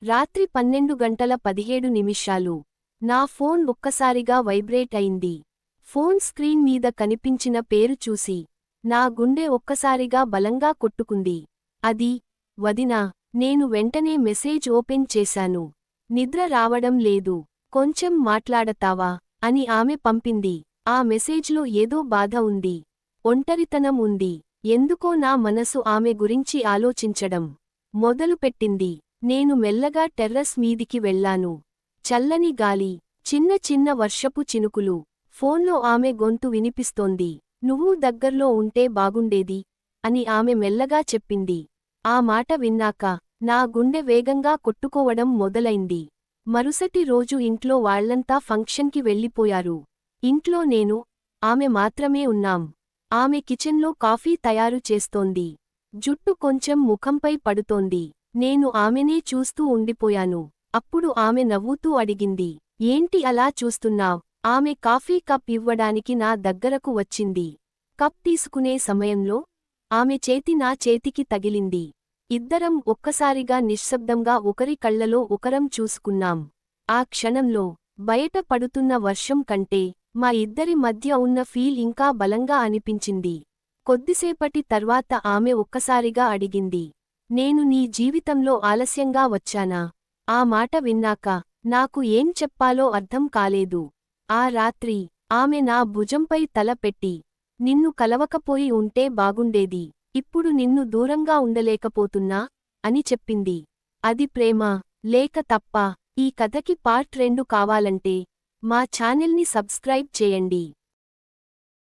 రాత్రి 12:17 నా ఫోన్ ఒక్కసారిగా వైబ్రేట్ అయింది. ఫోన్ స్క్రీన్ మీద కనిపించిన పేరు చూసి నా గుండె ఒక్కసారిగా బలంగా కొట్టుకుంది. అది వదినా. నేను వెంటనే మెసేజ్ ఓపెన్ చేశాను. నిద్ర రావడం లేదు. కొంచెం మాట్లాడతావా అని ఆమె పంపింది. ఆ మెసేజ్లో ఏదో బాధ ఉంది. ఒంటరితనం ఉంది. ఎందుకో నా మనసు ఆమె గురించి ఆలోచించడం మొదలుపెట్టింది. నేను మెల్లగా టెర్రస్ మీదికి వెళ్లాను. చల్లని గాలి, చిన్న చిన్న వర్షపు చినుకులు. ఫోన్లో ఆమె గొంతు వినిపిస్తోంది. నువ్వు దగ్గర్లో ఉంటే బాగుండేది అని ఆమె మెల్లగా చెప్పింది. ఆ మాట విన్నాక నా గుండె వేగంగా కొట్టుకోవడం మొదలైంది. మరుసటి రోజు ఇంట్లో వాళ్లంతా ఫంక్షన్కి వెళ్ళిపోయారు. ఇంట్లో నేను, ఆమె మాత్రమే ఉన్నాం. ఆమె కిచెన్లో కాఫీ తయారు చేస్తోంది. జుట్టు కొంచెం ముఖంపై పడుతోంది. నేను ఆమెనే చూస్తూ ఉండిపోయాను. అప్పుడు ఆమె నవ్వుతూ అడిగింది, ఏంటి అలా చూస్తున్నావ్? ఆమె కాఫీ కప్ ఇవ్వడానికి నా దగ్గరకు వచ్చింది. కప్ తీసుకునే సమయంలో ఆమె చేతి నా చేతికి తగిలింది. ఇద్దరం ఒక్కసారిగా నిశ్శబ్దంగా ఒకరి కళ్లలో ఒకరం చూసుకున్నాం. ఆ క్షణంలో బయట పడుతున్న వర్షం కంటే మా ఇద్దరి మధ్య ఉన్న ఫీల్ ఇంకా బలంగా అనిపించింది. కొద్దిసేపటి తర్వాత ఆమె ఒక్కసారిగా అడిగింది, నేను నీ జీవితంలో ఆలస్యంగా వచ్చానా? ఆ మాట విన్నాక నాకు ఏం చెప్పాలో అర్థం కాలేదు. ఆ రాత్రి ఆమె నా భుజంపై తల పెట్టి, నిన్ను కలవకపోయి ఉంటే బాగుండేది. ఇప్పుడు నిన్ను దూరంగా ఉండలేకపోతున్నా అని చెప్పింది. అది ప్రేమ లేక తప్పా? ఈ కథకి పార్ట్ 2 కావాలంటే మా ఛానల్ని సబ్స్క్రైబ్ చేయండి.